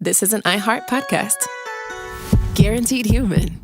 this is an iHeart podcast. Guaranteed human.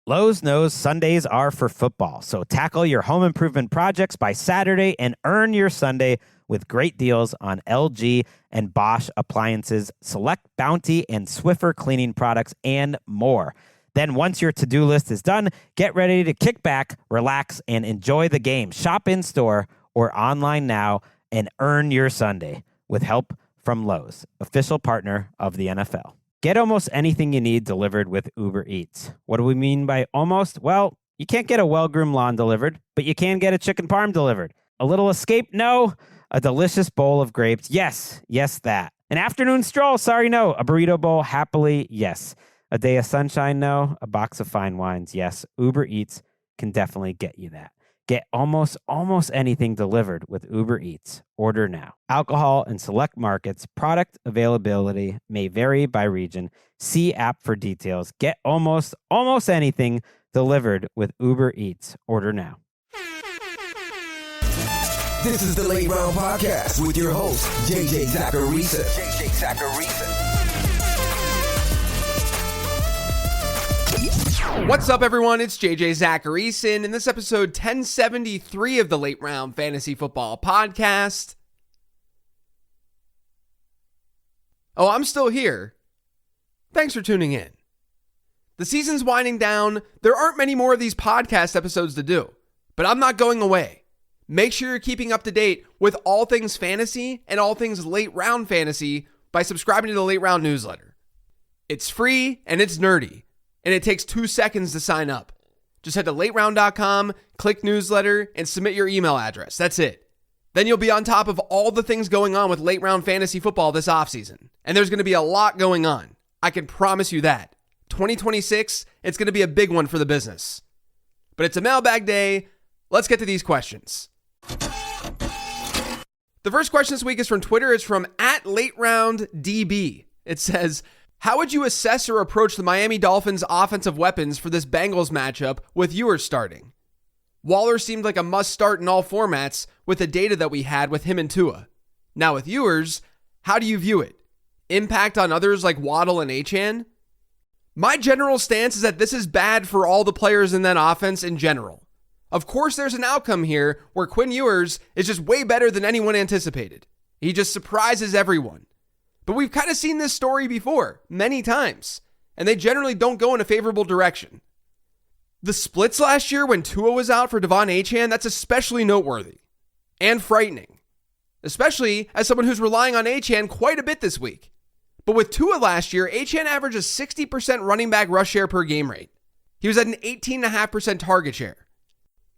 Lowe's knows Sundays are for football, so tackle your home improvement projects by Saturday and earn your Sunday with great deals on LG and Bosch appliances, select Bounty and Swiffer cleaning products, and more. Then once your to-do list is done, get ready to kick back, relax, and enjoy the game. Shop in-store or online now and earn your Sunday with help from Lowe's, official partner of the NFL. Get almost anything you need delivered with Uber Eats. What do we mean by almost? Well, you can't get a well-groomed lawn delivered, but you can get a chicken parm delivered. A little escape? No. A delicious bowl of grapes? Yes, that. An afternoon stroll? Sorry, no. A burrito bowl? Happily, yes. A day of sunshine? No. A box of fine wines? Yes. Uber Eats can definitely get you that. Get almost anything delivered with Uber Eats. Order now. Alcohol in select markets. Product availability may vary by region. See app for details. Get almost anything delivered with Uber Eats. Order now. This is the Late Round Podcast with your host, JJ Zacharisa. What's up, everyone? It's JJ Zacharisa in this episode 1073 of the Late Round Fantasy Football Podcast. Oh, I'm still here. Thanks for tuning in. The season's winding down. There aren't many more of these podcast episodes to do, but I'm not going away. Make sure you're keeping up to date with all things fantasy and all things late round fantasy by subscribing to the Late Round newsletter. It's free and it's nerdy, and it takes 2 seconds to sign up. Just head to lateround.com, click newsletter, and submit your email address. That's it. Then you'll be on top of all the things going on with late round fantasy football this offseason. And there's going to be a lot going on. I can promise you that. 2026, it's going to be a big one for the business. But it's a mailbag day. Let's get to these questions. The first question this week is from Twitter. It's from @LateRoundDB. It says, how would you assess or approach the Miami Dolphins' offensive weapons for this Bengals matchup with Ewers starting? Waller seemed like a must-start in all formats with the data that we had with him and Tua. Now with Ewers, how do you view it? Impact on others like Waddle and Achane? My general stance is that this is bad for all the players in that offense in general. Of course, there's an outcome here where Quinn Ewers is just way better than anyone anticipated. He just surprises everyone. But we've kind of seen this story before, many times, and they generally don't go in a favorable direction. The splits last year when Tua was out for Devon Achane, that's especially noteworthy and frightening, especially as someone who's relying on Achane quite a bit this week. But with Tua last year, Achane averaged a 60% running back rush share per game rate. He was at an 18.5% target share.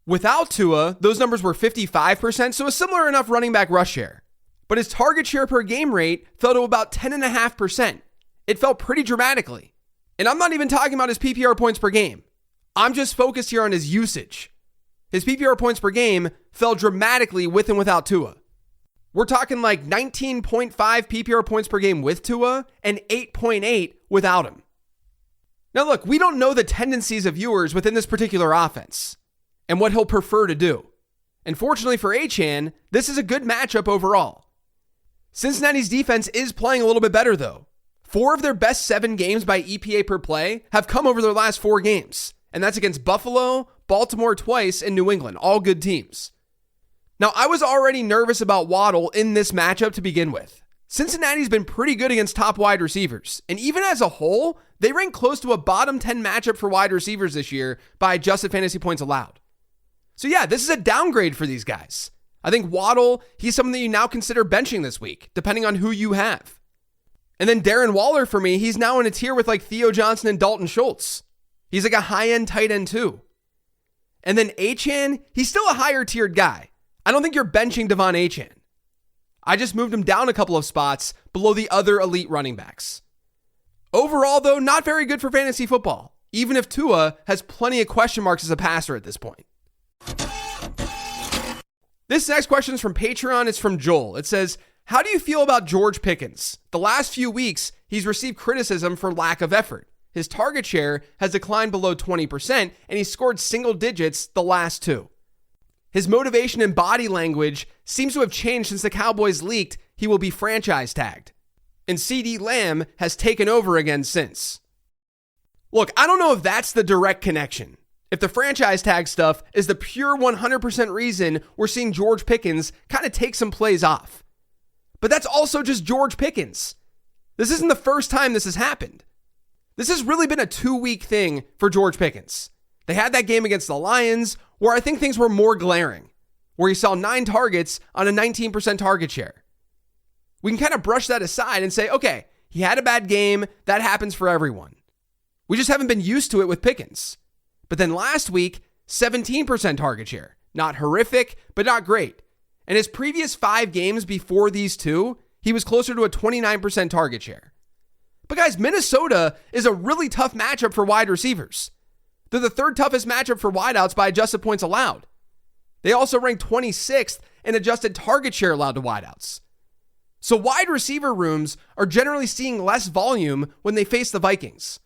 Without Tua, those numbers were 55%, so a similar enough running back rush share. But his target share per game rate fell to about 10.5%. It fell pretty dramatically. And I'm not even talking about his PPR points per game. I'm just focused here on his usage. His PPR points per game fell dramatically with and without Tua. We're talking like 19.5 PPR points per game with Tua and 8.8 without him. Now look, we don't know the tendencies of Ewers within this particular offense and what he'll prefer to do. And fortunately for Achane, this is a good matchup overall. Cincinnati's defense is playing a little bit better though. 4 of their best 7 games by EPA per play have come over their last 4 games. And that's against Buffalo, Baltimore twice, and New England, all good teams. Now, I was already nervous about Waddle in this matchup to begin with. Cincinnati's been pretty good against top wide receivers. And even as a whole, they rank close to a bottom 10 matchup for wide receivers this year by adjusted fantasy points allowed. So yeah, this is a downgrade for these guys. I think Waddle, he's someone that you now consider benching this week, depending on who you have. And then Darren Waller, for me, he's now in a tier with like Theo Johnson and Dalton Schultz. He's like a high-end tight end too. And then Achane, he's still a higher tiered guy. I don't think you're benching Devon Achane. I just moved him down a couple of spots below the other elite running backs. Overall, though, not very good for fantasy football, even if Tua has plenty of question marks as a passer at this point. This next question is from Patreon. It's from Joel. It says, how do you feel about George Pickens? The last few weeks, he's received criticism for lack of effort. His target share has declined below 20%, and he scored single digits the last 2. His motivation and body language seems to have changed since the Cowboys leaked he will be franchise tagged. and CeeDee Lamb has taken over again since. Look, I don't know if that's the direct connection. If the franchise tag stuff is the pure 100% reason we're seeing George Pickens kind of take some plays off. But that's also just George Pickens. This isn't the first time this has happened. This has really been a 2-week thing for George Pickens. They had that game against the Lions where I think things were more glaring, where he saw 9 targets on a 19% target share. We can kind of brush that aside and say, okay, he had a bad game. That happens for everyone. We just haven't been used to it with Pickens. But then last week, 17% target share. Not horrific, but not great. And his previous 5 games before these two, he was closer to a 29% target share. But guys, Minnesota is a really tough matchup for wide receivers. They're the 3rd toughest matchup for wideouts by adjusted points allowed. They also rank 26th in adjusted target share allowed to wideouts. So wide receiver rooms are generally seeing less volume when they face the Vikings.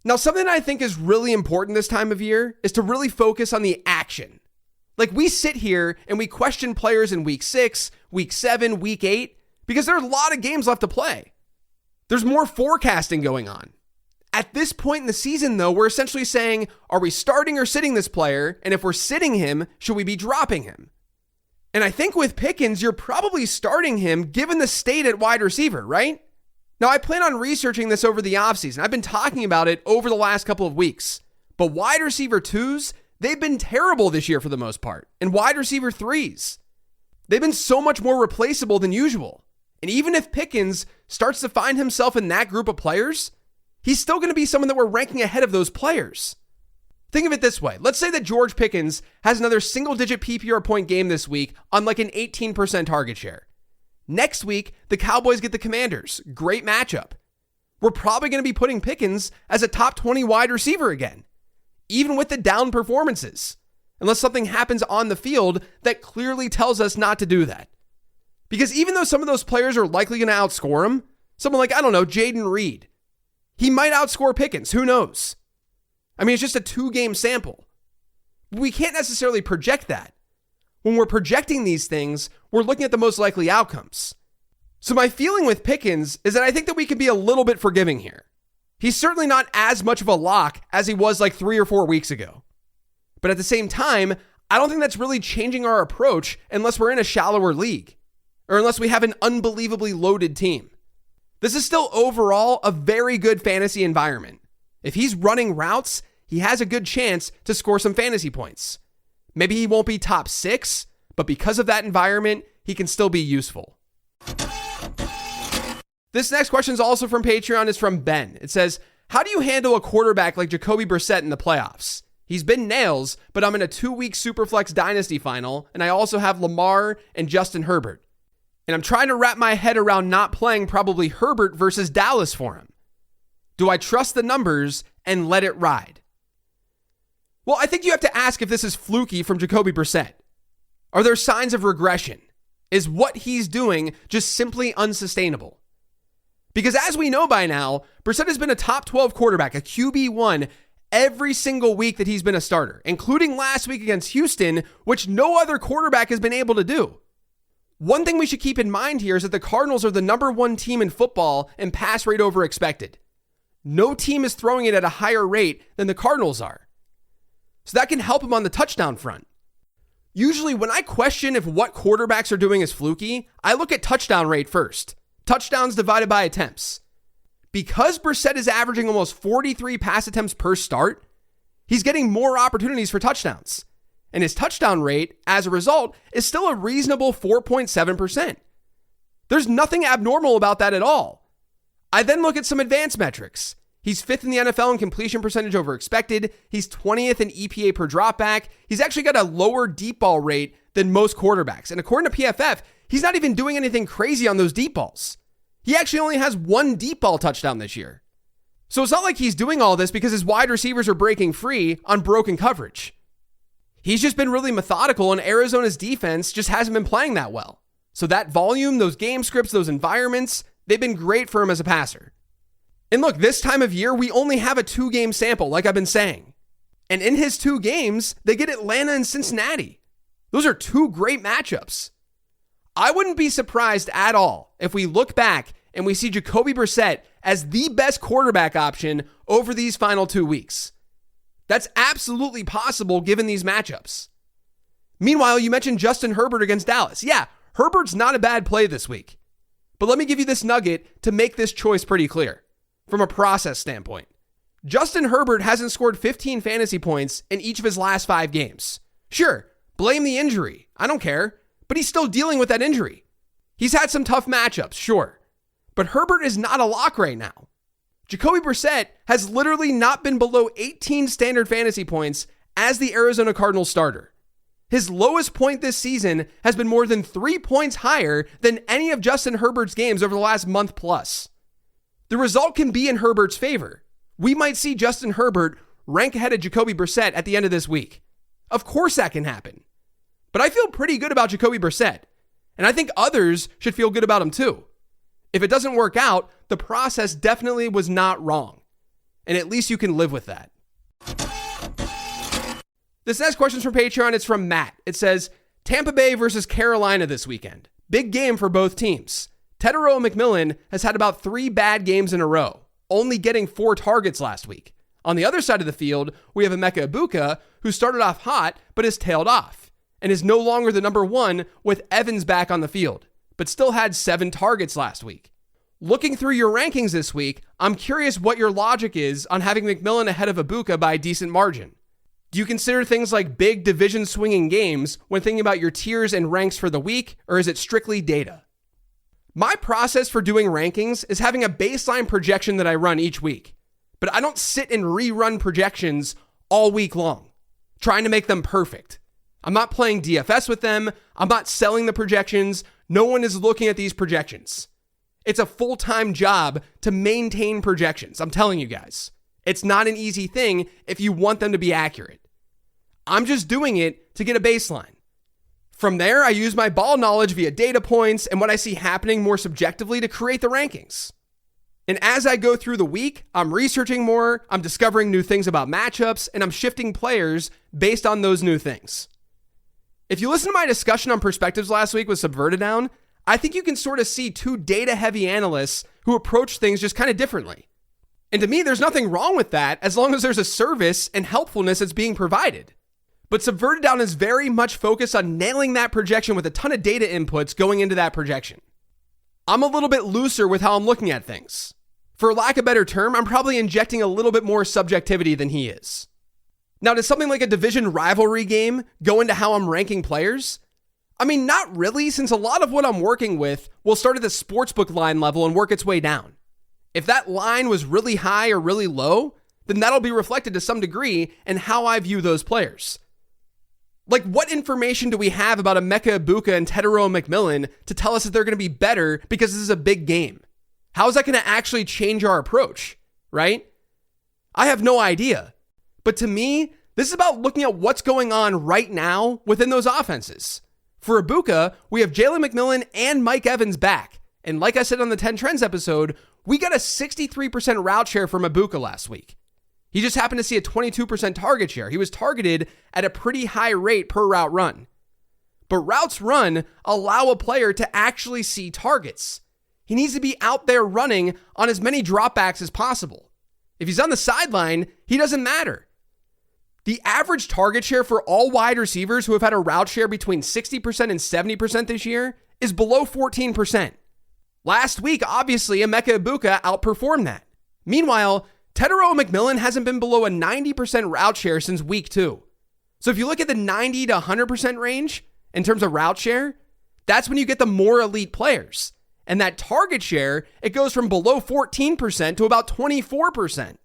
Now, something I think is really important this time of year is to really focus on the action. Like, we sit here and we question players in week 6, week 7, week 8, because there are a lot of games left to play. There's more forecasting going on. At this point in the season, though, we're essentially saying, are we starting or sitting this player? And if we're sitting him, should we be dropping him? And I think with Pickens, you're probably starting him given the state at wide receiver, right? Now, I plan on researching this over the offseason. I've been talking about it over the last couple of weeks. But wide receiver 2s, they've been terrible this year for the most part. And wide receiver 3s, they've been so much more replaceable than usual. And even if Pickens starts to find himself in that group of players, he's still going to be someone that we're ranking ahead of those players. Think of it this way. Let's say that George Pickens has another single-digit PPR point game this week on like an 18% target share. Next week, the Cowboys get the Commanders. Great matchup. We're probably going to be putting Pickens as a top 20 wide receiver again, even with the down performances, unless something happens on the field that clearly tells us not to do that. Because even though some of those players are likely going to outscore him, someone like, I don't know, Jaden Reed, he might outscore Pickens. Who knows? I mean, it's just a 2-game sample. We can't necessarily project that. When we're projecting these things, we're looking at the most likely outcomes. So my feeling with Pickens is that I think that we can be a little bit forgiving here. He's certainly not as much of a lock as he was like 3 or 4 weeks ago. But at the same time, I don't think that's really changing our approach unless we're in a shallower league or unless we have an unbelievably loaded team. This is still overall a very good fantasy environment. If he's running routes, he has a good chance to score some fantasy points. Maybe he won't be top 6, but because of that environment, he can still be useful. This next question is also from Patreon. It's from Ben. It says, how do you handle a quarterback like Jacoby Brissett in the playoffs? He's been nails, but I'm in a 2-week Superflex Dynasty final, and I also have Lamar and Justin Herbert. And I'm trying to wrap my head around not playing probably Herbert versus Dallas for him. Do I trust the numbers and let it ride? Well, I think you have to ask if this is fluky from Jacoby Brissett. Are there signs of regression? Is what he's doing just simply unsustainable? Because as we know by now, Brissett has been a top 12 quarterback, a QB1, every single week that he's been a starter, including last week against Houston, which no other quarterback has been able to do. One thing we should keep in mind here is that the Cardinals are the number 1 team in football in pass rate over expected. No team is throwing it at a higher rate than the Cardinals are. So that can help him on the touchdown front. Usually when I question if what quarterbacks are doing is fluky, I look at touchdown rate first. Touchdowns divided by attempts. Because Brissett is averaging almost 43 pass attempts per start, he's getting more opportunities for touchdowns. And his touchdown rate, as a result, is still a reasonable 4.7%. There's nothing abnormal about that at all. I then look at some advanced metrics. He's 5th in the NFL in completion percentage over expected. He's 20th in EPA per dropback. He's actually got a lower deep ball rate than most quarterbacks. And according to PFF, he's not even doing anything crazy on those deep balls. He actually only has 1 deep ball touchdown this year. So it's not like he's doing all this because his wide receivers are breaking free on broken coverage. He's just been really methodical, and Arizona's defense just hasn't been playing that well. So that volume, those game scripts, those environments, they've been great for him as a passer. And look, this time of year, we only have a 2-game sample, like I've been saying. And in his 2 games, they get Atlanta and Cincinnati. Those are 2 great matchups. I wouldn't be surprised at all if we look back and we see Jacoby Brissett as the best quarterback option over these final 2 weeks. That's absolutely possible given these matchups. Meanwhile, you mentioned Justin Herbert against Dallas. Yeah, Herbert's not a bad play this week. But let me give you this nugget to make this choice pretty clear from a process standpoint. Justin Herbert hasn't scored 15 fantasy points in each of his last 5 games. Sure, blame the injury. I don't care. But he's still dealing with that injury. He's had some tough matchups, sure. But Herbert is not a lock right now. Jacoby Brissett has literally not been below 18 standard fantasy points as the Arizona Cardinals starter. His lowest point this season has been more than 3 points higher than any of Justin Herbert's games over the last month plus. The result can be in Herbert's favor. We might see Justin Herbert rank ahead of Jacoby Brissett at the end of this week. Of course that can happen. But I feel pretty good about Jacoby Brissett, and I think others should feel good about him too. If it doesn't work out, the process definitely was not wrong, and at least you can live with that. This next question is from Patreon. It's from Matt. It says, Tampa Bay versus Carolina this weekend. Big game for both teams. Tetairoa McMillan has had about 3 bad games in a row, only getting 4 targets last week. On the other side of the field, we have Emeka Egbuka, who started off hot but has tailed off and is no longer the number 1 with Evans back on the field, but still had 7 targets last week. Looking through your rankings this week, I'm curious what your logic is on having McMillan ahead of Egbuka by a decent margin. Do you consider things like big division swinging games when thinking about your tiers and ranks for the week, or is it strictly data? My process for doing rankings is having a baseline projection that I run each week, but I don't sit and rerun projections all week long, trying to make them perfect. I'm not playing DFS with them. I'm not selling the projections. No one is looking at these projections. It's a full-time job to maintain projections. I'm telling you guys. It's not an easy thing if you want them to be accurate. I'm just doing it to get a baseline. From there, I use my ball knowledge via data points and what I see happening more subjectively to create the rankings. And as I go through the week, I'm researching more, I'm discovering new things about matchups, and I'm shifting players based on those new things. If you listen to my discussion on perspectives last week with Subverted Down, I think you can sort of see 2 data-heavy analysts who approach things just kind of differently. And to me, there's nothing wrong with that as long as there's a service and helpfulness that's being provided. But Subverted Down is very much focused on nailing that projection with a ton of data inputs going into that projection. I'm a little bit looser with how I'm looking at things. For lack of a better term, I'm probably injecting a little bit more subjectivity than he is. Now, does something like a division rivalry game go into how I'm ranking players? I mean, not really, since a lot of what I'm working with will start at the sportsbook line level and work its way down. If that line was really high or really low, then that'll be reflected to some degree in how I view those players. Like, what information do we have about Emeka Egbuka and Tetairoa McMillan to tell us that they're going to be better because this is a big game? How is that going to actually change our approach, right? I have no idea. But to me, this is about looking at what's going on right now within those offenses. For Egbuka, we have Jalen McMillan and Mike Evans back. And like I said on the 10 Trends episode, we got a 63% route share from Egbuka last week. He just happened to see a 22% target share. He was targeted at a pretty high rate per route run. But routes run allow a player to actually see targets. He needs to be out there running on as many dropbacks as possible. If he's on the sideline, he doesn't matter. The average target share for all wide receivers who have had a route share between 60% and 70% this year is below 14%. Last week, obviously, Emeka Egbuka outperformed that. Meanwhile, Tetairoa McMillan hasn't been below a 90% route share since week 2. So if you look at the 90 to 100% range in terms of route share, that's when you get the more elite players. And that target share, it goes from below 14% to about 24%.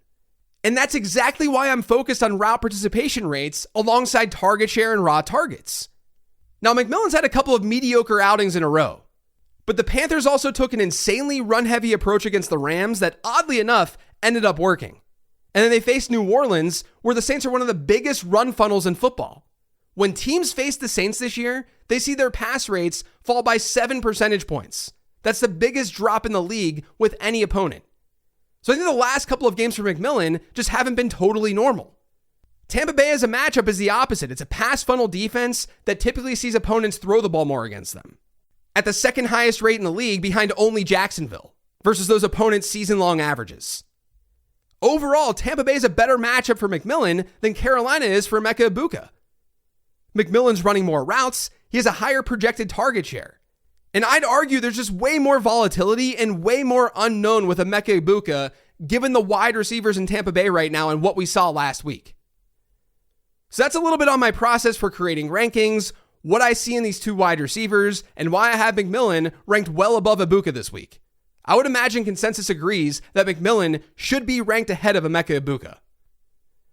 And that's exactly why I'm focused on route participation rates alongside target share and raw targets. Now, McMillan's had a couple of mediocre outings in a row, but the Panthers also took an insanely run-heavy approach against the Rams that, oddly enough, ended up working. And then they faced New Orleans, where the Saints are one of the biggest run funnels in football. When teams face the Saints this year, they see their pass rates fall by 7 percentage points. That's the biggest drop in the league with any opponent. So I think the last couple of games for McMillan just haven't been totally normal. Tampa Bay as a matchup is the opposite. It's a pass funnel defense that typically sees opponents throw the ball more against them. At the second highest rate in the league behind only Jacksonville. versus those opponents' season-long averages. Overall, Tampa Bay is a better matchup for McMillan than Carolina is for Emeka Egbuka. McMillan's running more routes. He has a higher projected target share. And I'd argue there's just way more volatility and way more unknown with Emeka Egbuka given the wide receivers in Tampa Bay right now and what we saw last week. So that's a little bit on my process for creating rankings, what I see in these two wide receivers, and why I have McMillan ranked well above Egbuka this week. I would imagine consensus agrees that McMillan should be ranked ahead of Emeka Egbuka.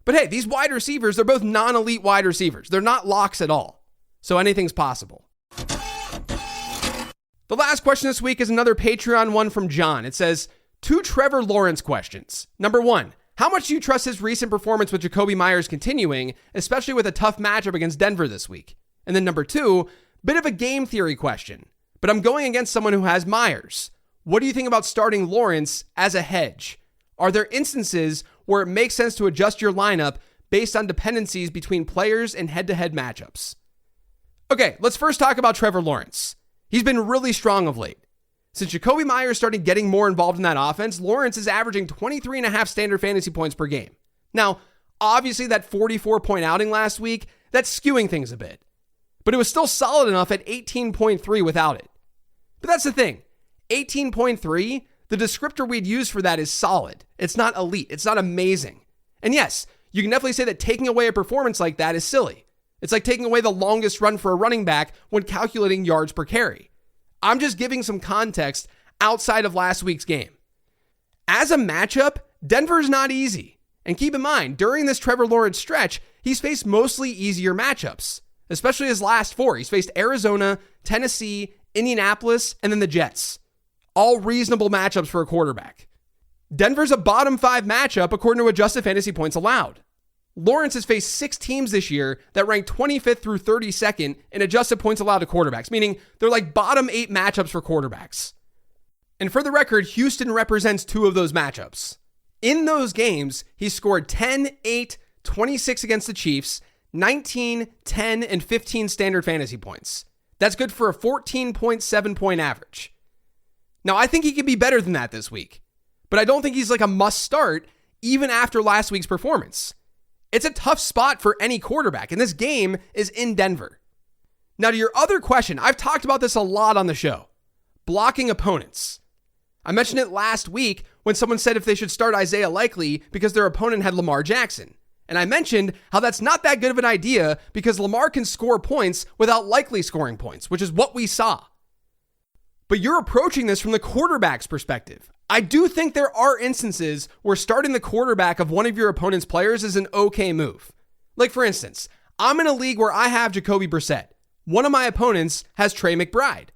But hey, these wide receivers, they're both non-elite wide receivers. They're not locks at all. So anything's possible. The last question this week is another Patreon one from John. It says, 2 Trevor Lawrence questions. Number 1, how much do you trust his recent performance with Jakobi Meyers continuing, especially with a tough matchup against Denver this week? And then number 2, bit of a game theory question, but I'm going against someone who has Meyers. What do you think about starting Lawrence as a hedge? Are there instances where it makes sense to adjust your lineup based on dependencies between players and head-to-head matchups? Okay, let's first talk about Trevor Lawrence. He's been really strong of late. Since Jakobi Meyers started getting more involved in that offense, Lawrence is averaging 23.5 standard fantasy points per game. Now, obviously that 44-point outing last week, that's skewing things a bit. But it was still solid enough at 18.3 without it. But that's the thing. 18.3, the descriptor we'd use for that is solid. It's not elite. It's not amazing. And yes, you can definitely say that taking away a performance like that is silly. It's like taking away the longest run for a running back when calculating yards per carry. I'm just giving some context outside of last week's game. As a matchup, Denver's not easy. And keep in mind, during this Trevor Lawrence stretch, he's faced mostly easier matchups, especially his last 4. He's faced Arizona, Tennessee, Indianapolis, and then the Jets. All reasonable matchups for a quarterback. Denver's a bottom 5 matchup according to adjusted fantasy points allowed. Lawrence has faced 6 teams this year that rank 25th through 32nd in adjusted points allowed to quarterbacks, meaning they're like bottom 8 matchups for quarterbacks. And for the record, Houston represents 2 of those matchups. In those games, he scored 10, 8, 26 against the Chiefs, 19, 10, and 15 standard fantasy points. That's good for a 14.7 point average. Now, I think he could be better than that this week, but I don't think he's like a must start even after last week's performance. It's a tough spot for any quarterback, and this game is in Denver. Now, to your other question, I've talked about this a lot on the show. Blocking opponents. I mentioned it last week when someone said if they should start Isaiah Likely because their opponent had Lamar Jackson. And I mentioned how that's not that good of an idea because Lamar can score points without Likely scoring points, which is what we saw. But you're approaching this from the quarterback's perspective. I do think there are instances where starting the quarterback of one of your opponent's players is an okay move. Like for instance, I'm in a league where I have Jacoby Brissett. One of my opponents has Trey McBride.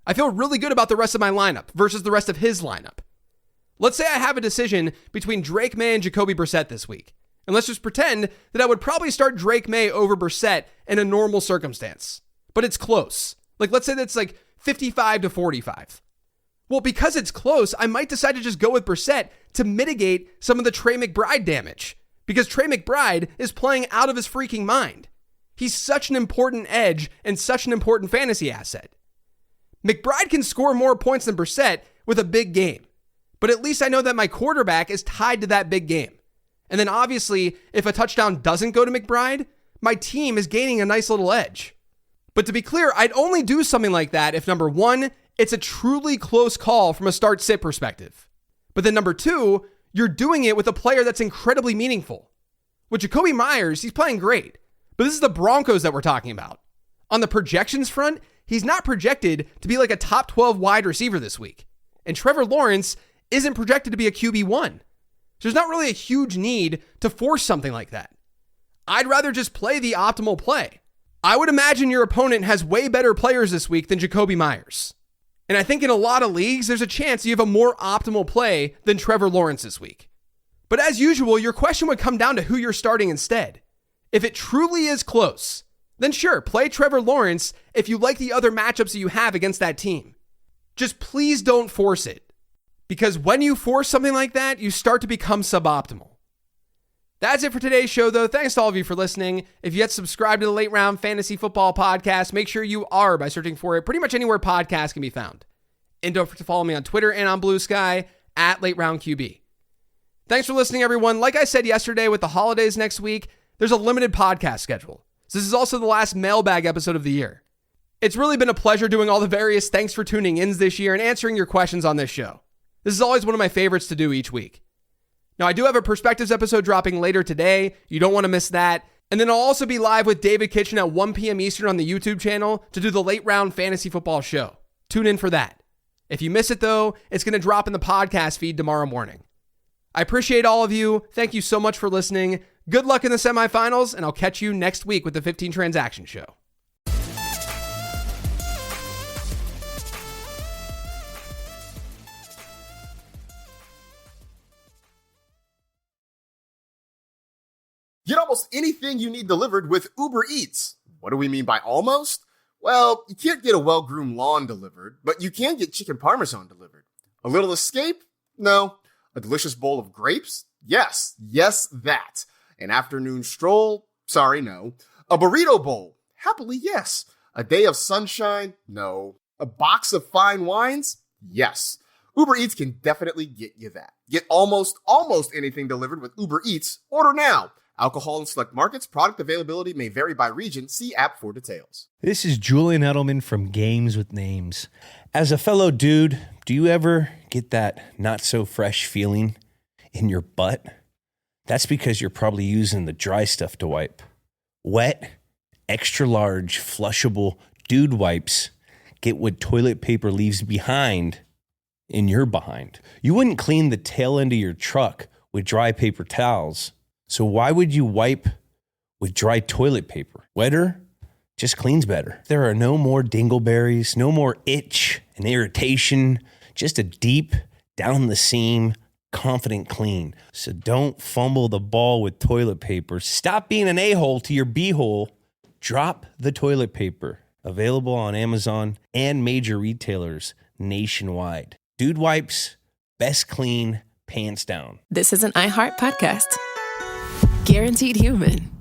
I feel really good about the rest of my lineup versus the rest of his lineup. Let's say I have a decision between Drake May and Jacoby Brissett this week. And let's just pretend that I would probably start Drake May over Brissett in a normal circumstance. But it's close. Like let's say that's like 55 to 45. Well, because it's close, I might decide to just go with Brissett to mitigate some of the Trey McBride damage. Because Trey McBride is playing out of his freaking mind. He's such an important edge and such an important fantasy asset. McBride can score more points than Brissett with a big game. But at least I know that my quarterback is tied to that big game. And then obviously, if a touchdown doesn't go to McBride, my team is gaining a nice little edge. But to be clear, I'd only do something like that if number 1, it's a truly close call from a start-sit perspective. But then number 2, you're doing it with a player that's incredibly meaningful. With Jakobi Meyers, he's playing great. But this is the Broncos that we're talking about. On the projections front, he's not projected to be like a top 12 wide receiver this week. And Trevor Lawrence isn't projected to be a QB1. So there's not really a huge need to force something like that. I'd rather just play the optimal play. I would imagine your opponent has way better players this week than Jakobi Meyers. And I think in a lot of leagues, there's a chance you have a more optimal play than Trevor Lawrence this week. But as usual, your question would come down to who you're starting instead. If it truly is close, then sure, play Trevor Lawrence if you like the other matchups that you have against that team. Just please don't force it. Because when you force something like that, you start to become suboptimal. That's it for today's show, though. Thanks to all of you for listening. If you yet subscribe to the Late Round Fantasy Football Podcast, make sure you are by searching for it pretty much anywhere podcasts can be found. And don't forget to follow me on Twitter and on Blue Sky at LateRoundQB. Thanks for listening, everyone. Like I said yesterday, with the holidays next week, there's a limited podcast schedule. So this is also the last Mailbag episode of the year. It's really been a pleasure doing all the various thanks for tuning ins this year and answering your questions on this show. This is always one of my favorites to do each week. Now, I do have a Perspectives episode dropping later today. You don't want to miss that. And then I'll also be live with David Kitchen at 1 p.m. Eastern on the YouTube channel to do the Late Round Fantasy Football Show. Tune in for that. If you miss it, though, it's going to drop in the podcast feed tomorrow morning. I appreciate all of you. Thank you so much for listening. Good luck in the semifinals, and I'll catch you next week with the 15 Transaction Show. Get almost anything you need delivered with Uber Eats. What do we mean by almost? Well, you can't get a well-groomed lawn delivered, but you can get chicken parmesan delivered. A little escape? No. A delicious bowl of grapes? Yes, that. An afternoon stroll? Sorry, no. A burrito bowl? Happily, yes. A day of sunshine? No. A box of fine wines? Yes. Uber Eats can definitely get you that. Get almost anything delivered with Uber Eats. Order now. Alcohol in select markets. Product availability may vary by region. See app for details. This is Julian Edelman from Games with Names. As a fellow dude, do you ever get that not so fresh feeling in your butt? That's because you're probably using the dry stuff to wipe. Wet, extra large, flushable dude wipes get what toilet paper leaves behind in your behind. You wouldn't clean the tail end of your truck with dry paper towels. So why would you wipe with dry toilet paper? Wetter just cleans better. There are no more dingleberries, no more itch and irritation, just a deep, down the seam, confident clean. So don't fumble the ball with toilet paper. Stop being an a-hole to your b-hole. Drop the toilet paper. Available on Amazon and major retailers nationwide. Dude Wipes, best clean, pants down. This is an iHeart podcast. Guaranteed human.